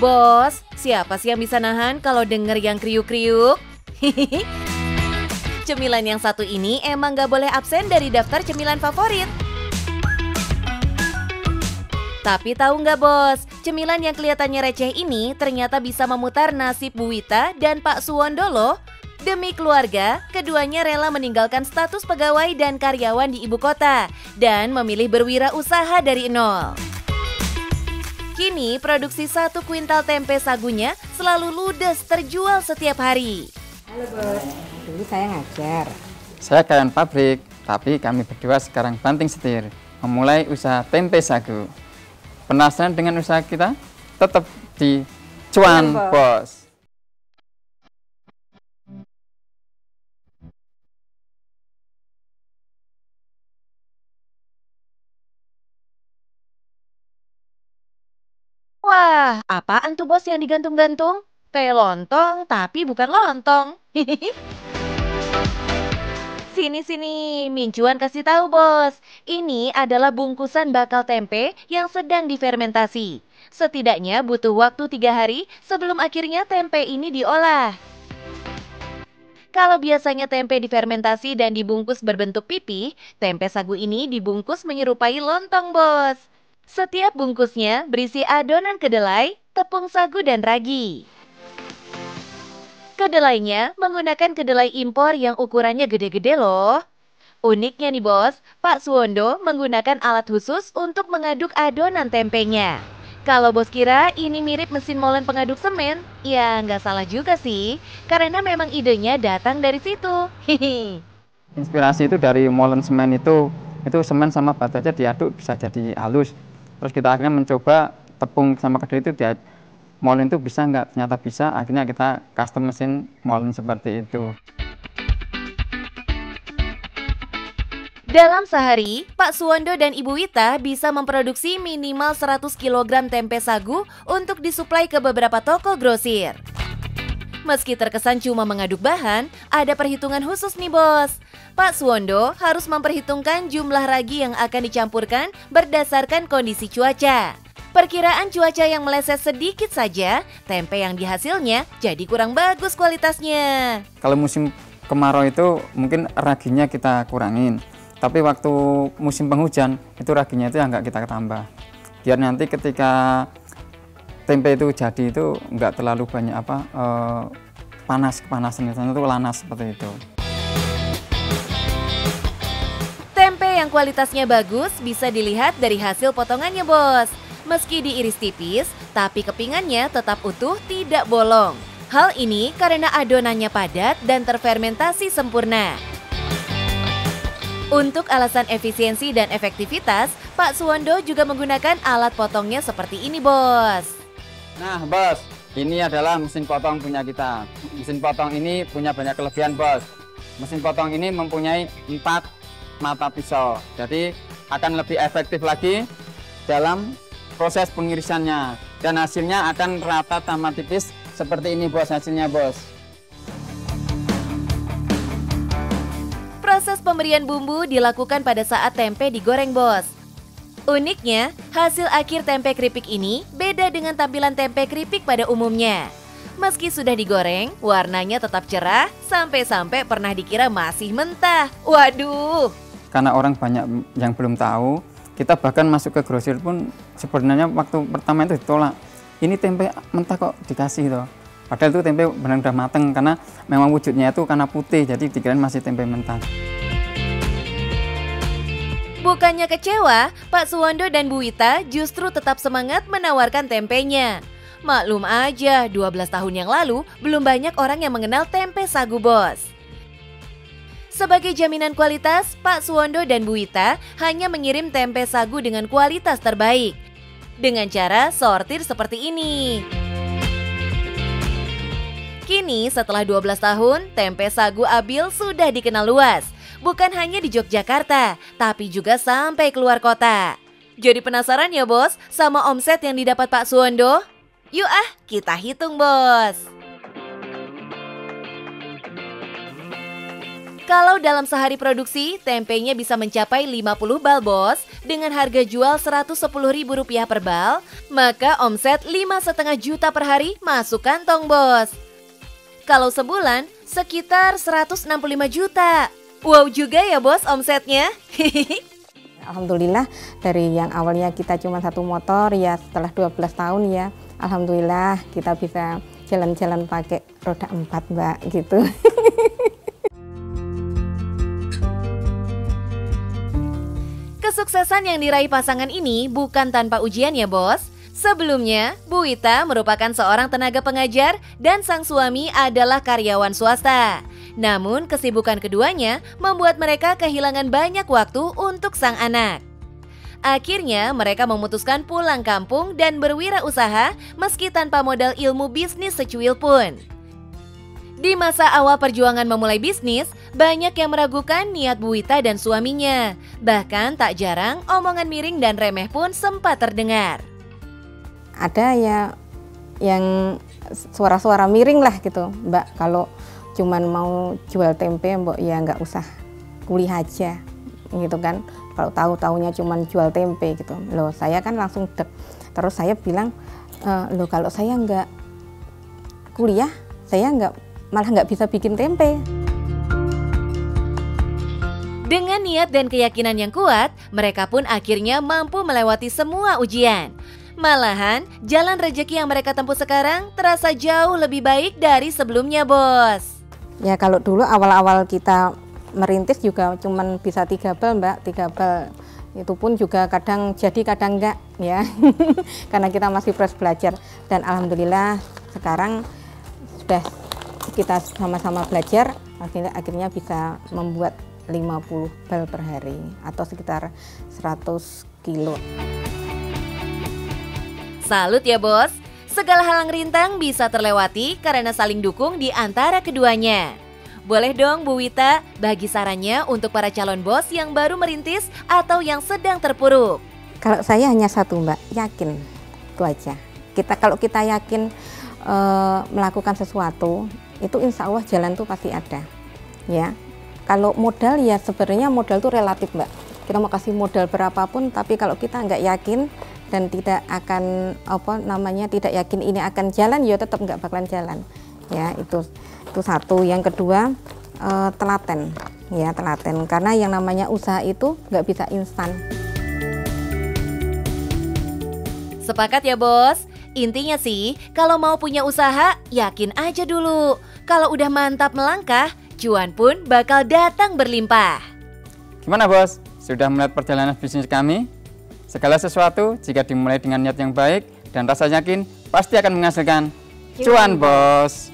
Bos, siapa sih yang bisa nahan kalau denger yang kriuk-kriuk? Cemilan yang satu ini emang gak boleh absen dari daftar cemilan favorit. Tapi tahu nggak bos, cemilan yang kelihatannya receh ini ternyata bisa memutar nasib Bu Wita dan Pak Suwondo loh. Demi keluarga, keduanya rela meninggalkan status pegawai dan karyawan di ibu kota dan memilih berwirausaha dari nol. Kini produksi 1 kuintal tempe sagunya selalu ludes terjual setiap hari. Halo bos, dulu saya ngajar. Saya karyawan pabrik, tapi kami berdua sekarang banting setir, memulai usaha tempe sagu. Penasaran dengan usaha kita? Tetap di Cuan Bos. Wah, apaan tuh bos yang digantung-gantung? Kayak lontong, tapi bukan lontong. Sini, Mincuan kasih tahu bos. Ini adalah bungkusan bakal tempe yang sedang difermentasi. Setidaknya butuh waktu 3 hari sebelum akhirnya tempe ini diolah. Kalau biasanya tempe difermentasi dan dibungkus berbentuk pipih, tempe sagu ini dibungkus menyerupai lontong bos. Setiap bungkusnya berisi adonan kedelai, tepung sagu dan ragi. Kedelainya menggunakan kedelai impor yang ukurannya gede-gede loh. Uniknya nih bos, Pak Suwondo menggunakan alat khusus untuk mengaduk adonan tempenya. Kalau bos kira ini mirip mesin molen pengaduk semen, ya nggak salah juga sih, karena memang idenya datang dari situ. Hihi. Inspirasi itu dari molen semen itu semen sama batu aja diaduk bisa jadi halus. Terus kita akhirnya mencoba tepung sama kedelai itu molen itu bisa nggak? Ternyata bisa, akhirnya kita custom mesin molen seperti itu. Dalam sehari, Pak Suwondo dan Ibu Wita bisa memproduksi minimal 100 kg tempe sagu untuk disuplai ke beberapa toko grosir. Meski terkesan cuma mengaduk bahan, ada perhitungan khusus nih bos. Pak Suwondo harus memperhitungkan jumlah ragi yang akan dicampurkan berdasarkan kondisi cuaca. Perkiraan cuaca yang meleset sedikit saja, tempe yang dihasilnya jadi kurang bagus kualitasnya. Kalau musim kemarau itu mungkin raginya kita kurangin. Tapi waktu musim penghujan itu raginya itu nggak kita tambah. Biar nanti ketika tempe itu jadi itu nggak terlalu banyak kepanasan itu lanas seperti itu. Tempe yang kualitasnya bagus bisa dilihat dari hasil potongannya bos. Meski diiris tipis, tapi kepingannya tetap utuh tidak bolong. Hal ini karena adonannya padat dan terfermentasi sempurna. Untuk alasan efisiensi dan efektivitas, Pak Suwondo juga menggunakan alat potongnya seperti ini bos. Nah bos, ini adalah mesin potong punya kita. Mesin potong ini punya banyak kelebihan bos. Mesin potong ini mempunyai 4 mata pisau, jadi akan lebih efektif lagi dalam proses pengirisannya. Dan hasilnya akan rata sama tipis seperti ini bos hasilnya bos. Proses pemberian bumbu dilakukan pada saat tempe digoreng bos. Uniknya, hasil akhir tempe keripik ini beda dengan tampilan tempe keripik pada umumnya. Meski sudah digoreng, warnanya tetap cerah sampai-sampai pernah dikira masih mentah. Waduh! Karena orang banyak yang belum tahu, kita bahkan masuk ke grosir pun sebenarnya waktu pertama itu ditolak. Ini tempe mentah kok dikasih toh. Padahal itu tempe benar udah mateng karena memang wujudnya itu karena putih, jadi dikirain masih tempe mentah. Bukannya kecewa, Pak Suwondo dan Bu Wita justru tetap semangat menawarkan tempenya. Maklum aja, 12 tahun yang lalu belum banyak orang yang mengenal tempe sagu bos. Sebagai jaminan kualitas, Pak Suwondo dan Bu Wita hanya mengirim tempe sagu dengan kualitas terbaik. Dengan cara sortir seperti ini. Kini setelah 12 tahun, tempe sagu Abil sudah dikenal luas. Bukan hanya di Yogyakarta, tapi juga sampai keluar kota. Jadi penasaran ya bos, sama omset yang didapat Pak Suwondo? Yuk kita hitung bos. Kalau dalam sehari produksi, tempenya bisa mencapai 50 bal bos dengan harga jual Rp110.000 per bal, maka omset 5,5 juta per hari masuk kantong bos. Kalau sebulan, sekitar 165 juta. Wow juga ya bos omsetnya. Alhamdulillah dari yang awalnya kita cuma 1 motor ya setelah 12 tahun ya, alhamdulillah kita bisa jalan-jalan pakai roda 4 Mbak gitu. Kesuksesan yang diraih pasangan ini bukan tanpa ujian ya bos. Sebelumnya, Bu Wita merupakan seorang tenaga pengajar dan sang suami adalah karyawan swasta. Namun kesibukan keduanya membuat mereka kehilangan banyak waktu untuk sang anak. Akhirnya mereka memutuskan pulang kampung dan berwirausaha meski tanpa modal ilmu bisnis secuil pun. Di masa awal perjuangan memulai bisnis, banyak yang meragukan niat Bu Wita dan suaminya. Bahkan tak jarang omongan miring dan remeh pun sempat terdengar. Ada ya yang suara-suara miring lah gitu, Mbak, kalau cuman mau jual tempe Mbak ya nggak usah kuliah aja gitu kan. Kalau tahu-taunya cuman jual tempe gitu. Loh saya kan langsung dek. Terus saya bilang, loh kalau saya nggak kuliah, saya malah nggak bisa bikin tempe. Dengan niat dan keyakinan yang kuat, mereka pun akhirnya mampu melewati semua ujian. Malahan, jalan rejeki yang mereka tempuh sekarang terasa jauh lebih baik dari sebelumnya, bos. Ya kalau dulu awal-awal kita merintis juga cuman bisa 3 bal Mbak, 3 bal. Itu pun juga kadang jadi kadang enggak ya. Karena kita masih fresh belajar. Dan alhamdulillah sekarang sudah kita sama-sama belajar, akhirnya bisa membuat 50 bal per hari atau sekitar 100 kilo. Salut ya bos, segala halang rintang bisa terlewati karena saling dukung di antara keduanya. Boleh dong Bu Wita bagi sarannya untuk para calon bos yang baru merintis atau yang sedang terpuruk. Kalau saya hanya satu Mbak, yakin, itu aja. Kalau kita yakin melakukan sesuatu, itu insya Allah jalan tuh pasti ada. Ya, kalau modal ya sebenarnya modal tuh relatif Mbak. Kita mau kasih modal berapapun, tapi kalau kita nggak yakin dan tidak akan tidak yakin ini akan jalan, ya tetap nggak bakalan jalan. Ya itu satu. Yang kedua telaten, ya telaten. Karena yang namanya usaha itu nggak bisa instan. Sepakat ya bos. Intinya sih, kalau mau punya usaha, yakin aja dulu. Kalau udah mantap melangkah, cuan pun bakal datang berlimpah. Gimana bos? Sudah melihat perjalanan bisnis kami? Segala sesuatu jika dimulai dengan niat yang baik dan rasa yakin pasti akan menghasilkan cuan bos.